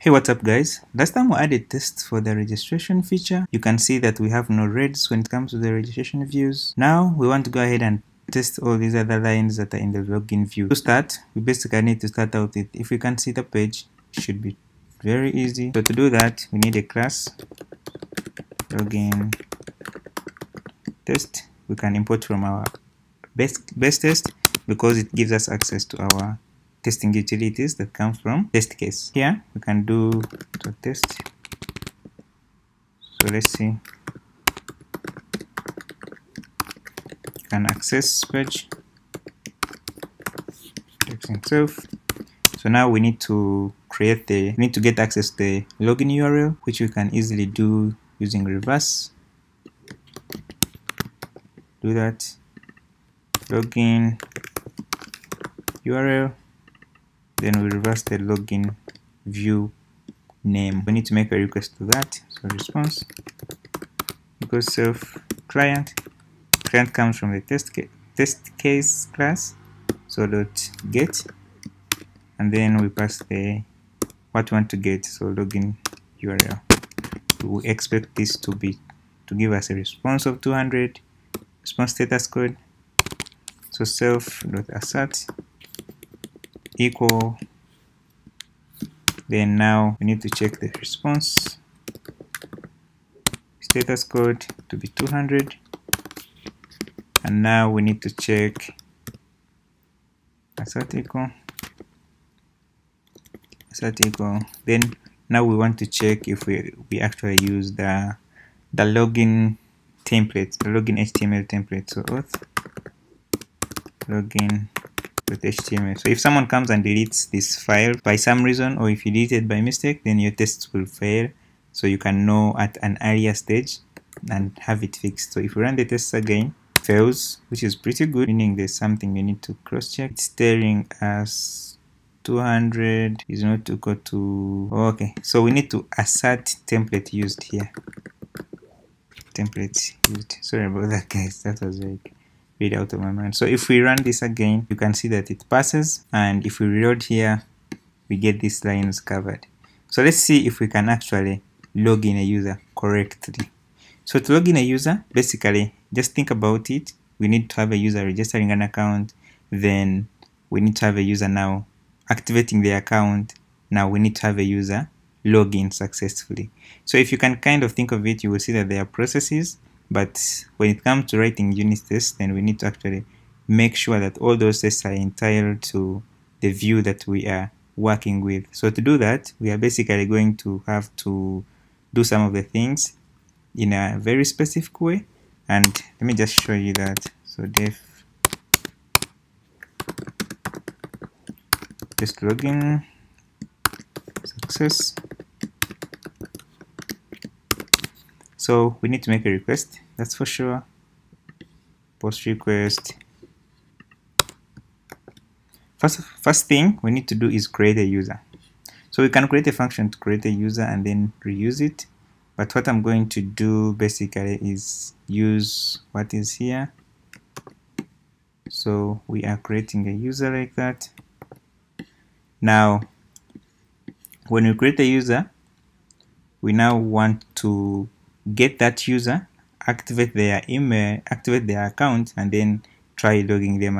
Hey, what's up guys? Last time we added tests for the registration feature. You can see that we have no reds when it comes to the registration views. Now we want to go ahead and test all these other lines that are in the login view. To start, we basically need to start out with, if we can see the page, it should be very easy. So to do that, we need a class login test. We can import from our base test because it gives us access to our testing utilities that come from test case. Here we can do test. So let's see, you can access page itself. So now we need to get access to the login URL, which we can easily do using reverse. Do that, login URL, then we reverse the login view name. We need to make a request to that. So response equals self client. Client comes from the test case class. So dot get, and then we pass the what we want to get. So login URL. We expect this to give us a response of 200. Response status code. So self dot assert equal, then now we need to check the response status code to be 200, and now we need to check assert equal. Then now we want to check if we actually use the login template, the login HTML template. So auth login HTML. So if someone comes and deletes this file by some reason, or if you delete it by mistake, then your tests will fail. So you can know at an earlier stage and have it fixed. So if we run the tests again, it fails, which is pretty good, meaning there's something we need to cross-check. It's telling us 200 is not equal to, okay, so we need to assert template used here. Template used. Sorry about that, guys. That was like really out of my mind. So if we run this again, you can see that it passes, and if we reload here, we get these lines covered. So let's see if we can actually log in a user correctly. So to log in a user, basically just think about it. We need to have a user registering an account, then we need to have a user now activating the account. Now we need to have a user log in successfully. So if you can kind of think of it, you will see that there are processes. But when it comes to writing unit tests, then we need to actually make sure that all those tests are entitled to the view that we are working with. So to do that, we are basically going to have to do some of the things in a very specific way. And let me just show you that. So def test login success. So we need to make a request, that's for sure. Post request. First thing we need to do is create a user. So we can create a function to create a user and then reuse it. But what I'm going to do basically is use what is here. So we are creating a user like that. Now, when we create a user, we now want to get that user, activate their email, activate their account, and then try logging them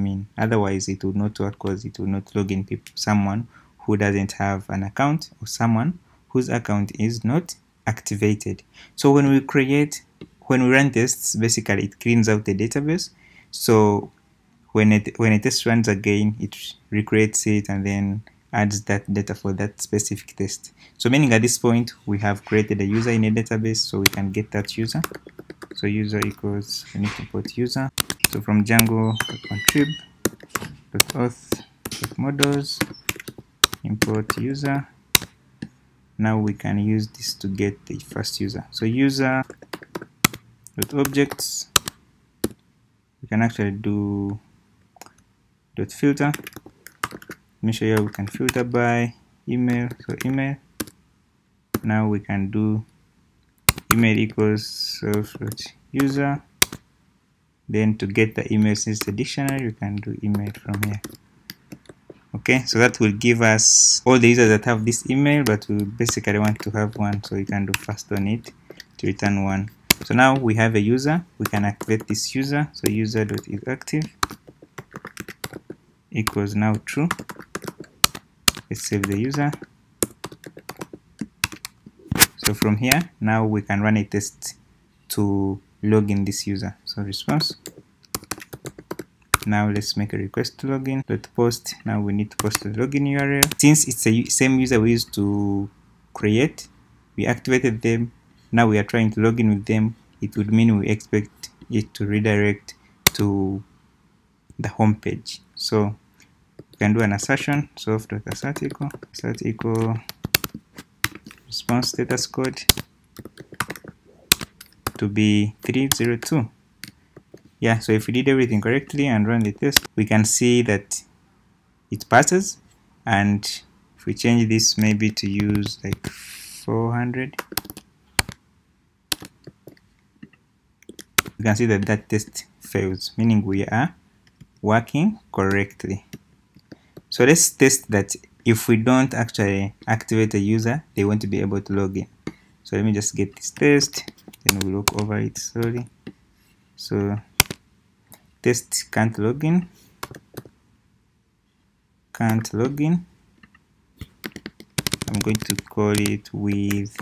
in. Otherwise, it will not work because it will not log in someone who doesn't have an account or someone whose account is not activated. So when we run tests, basically it cleans out the database. So when a test runs again, it recreates it and then adds that data for that specific test. So meaning at this point we have created a user in a database, so we can get that user. So user equals, we need to import user. So from Django.contrib.auth.models import user. Now we can use this to get the first user. So user.objects, we can actually do .filter. Let me show you how we can filter by email. So email. Now we can do email equals self.user. Then to get the email since the dictionary, we can do email from here. Okay, so that will give us all the users that have this email, but we basically want to have one, so we can do first on it to return one. So now we have a user, we can activate this user. So user.isActive equals now true. Let's save the user. So from here, now we can run a test to log in this user. So response. Now let's make a request to login. .post. Now we need to post the login URL. Since it's the same user we used to create, we activated them. Now we are trying to log in with them. It would mean we expect it to redirect to the home page. So we can do an assertion. Soft.assert equal response status code to be 302. Yeah, so if we did everything correctly and run the test, we can see that it passes. And if we change this maybe to use like 400, we can see that that test fails, meaning we are working correctly. So let's test that if we don't actually activate a user, they won't be able to log in. So let me just get this test, then we'll look over it slowly. So test can't log in. I'm going to call it with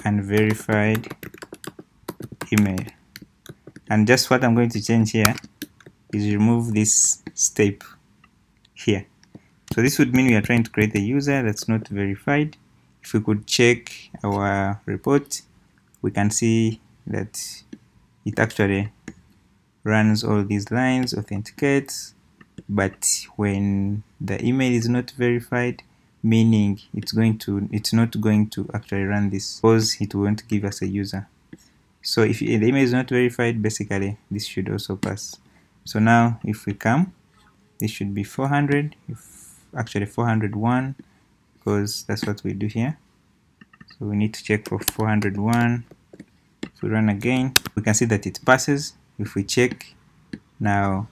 unverified email. And just what I'm going to change here is remove this step here. So this would mean we are trying to create a user that's not verified. If we could check our report, we can see that it actually runs all these lines, authenticates, but when the email is not verified, meaning it's not going to actually run this because it won't give us a user. So if the email is not verified, basically this should also pass. So now if we come, this should be 400, actually 401, because that's what we do here. So we need to check for 401. If we run again, we can see that it passes. If we check now,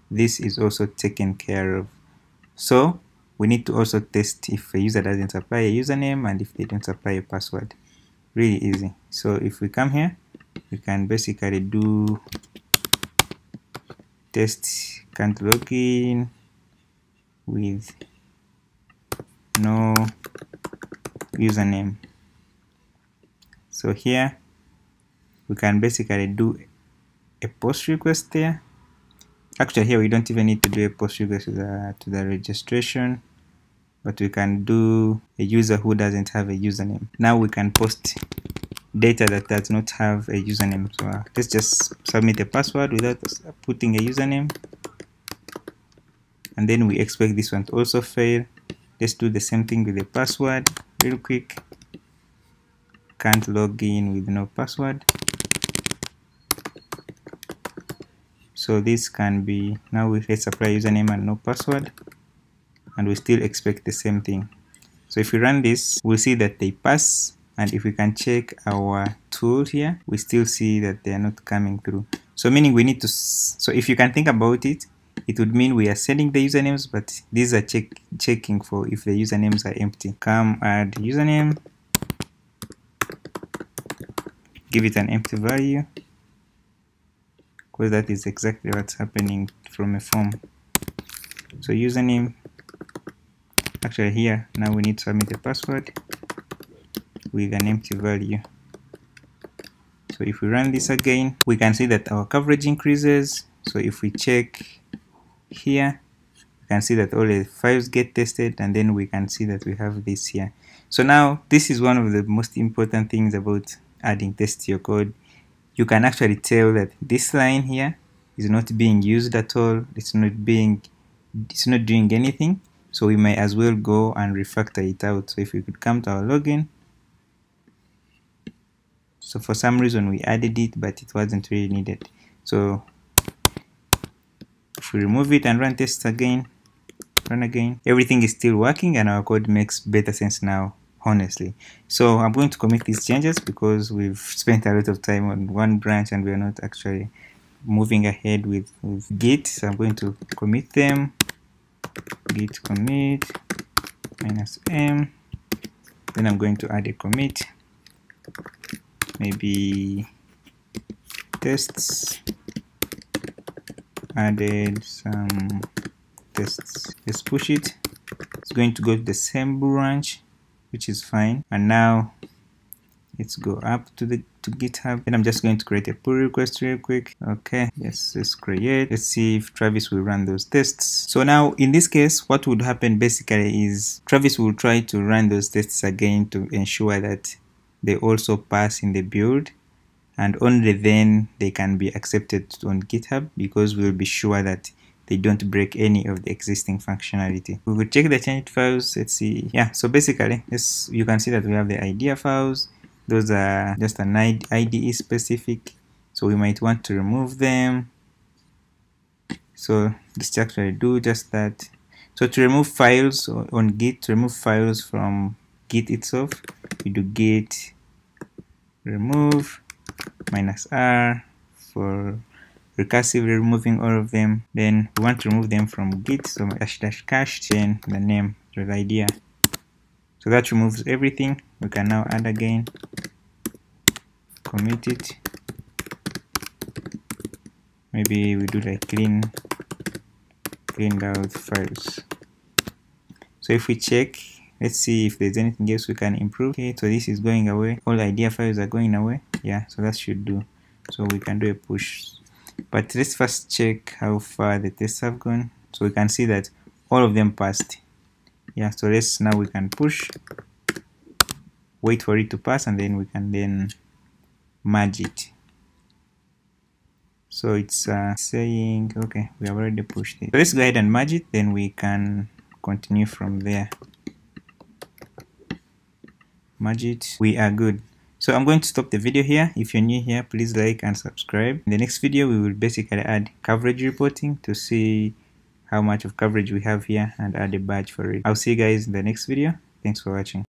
this is also taken care of. So we need to also test if a user doesn't supply a username and if they don't supply a password. Really easy. So if we come here, we can basically do test can't login with no username. So here we can basically do a post request there. Actually here we don't even need to do a post request to the registration, but we can do a user who doesn't have a username. Now we can post data that does not have a username. So let's just submit a password without putting a username, and then we expect this one to also fail. Let's do the same thing with the password real quick. Can't log in with no password. So this can be, now we let's apply username and no password, and we still expect the same thing. So if we run this, we'll see that they pass, and if we can check our tool here, we still see that they are not coming through. So meaning we need to, so if you can think about it, it would mean we are sending the usernames, but these are checking for if the usernames are empty. Come add username, give it an empty value, because that is exactly what's happening from a form. So username, actually here, now we need to submit a password with an empty value. So if we run this again, we can see that our coverage increases. So if we check here, we can see that all the files get tested, and then we can see that we have this here. So now this is one of the most important things about adding tests to your code. You can actually tell that this line here is not being used at all. It's not doing anything. So we may as well go and refactor it out. So if we could come to our login, so for some reason we added it, but it wasn't really needed. So if we remove it and run tests again, run again, everything is still working and our code makes better sense now, honestly. So I'm going to commit these changes because we've spent a lot of time on one branch and we're not actually moving ahead with Git. So I'm going to commit them. git commit -m. Then I'm going to add a commit, maybe tests, added some tests. Let's push it. It's going to go to the same branch, which is fine. And now let's go up to GitHub, and I'm just going to create a pull request real quick. Okay, yes, let's create. Let's see if Travis will run those tests. So now in this case, what would happen basically is Travis will try to run those tests again to ensure that they also pass in the build, and only then they can be accepted on GitHub, because we'll be sure that they don't break any of the existing functionality. We will check the change files. Let's see. Yeah, so basically you can see that we have the idea files. Those are just an IDE specific, so we might want to remove them. So let's actually do just that. So to remove files on Git, to remove files from Git itself, we do git remove -r for recursively removing all of them. Then we want to remove them from Git, so --cache, then the name, the idea. So that removes everything. We can now add again, commit it. Maybe we do like cleaned out files. So if we check, let's see if there's anything else we can improve. Okay, so this is going away. All idea files are going away. Yeah, so that should do. So we can do a push. But let's first check how far the tests have gone. So we can see that all of them passed. Yeah, so now we can push, wait for it to pass, and then we can then merge it. So it's saying, okay, we have already pushed it. So let's go ahead and merge it, then we can continue from there. Merge it. We are good. So I'm going to stop the video here. If you're new here, please like and subscribe. In the next video, we will basically add coverage reporting to see how much of coverage we have here and add a badge for it. I'll see you guys in the next video. Thanks for watching.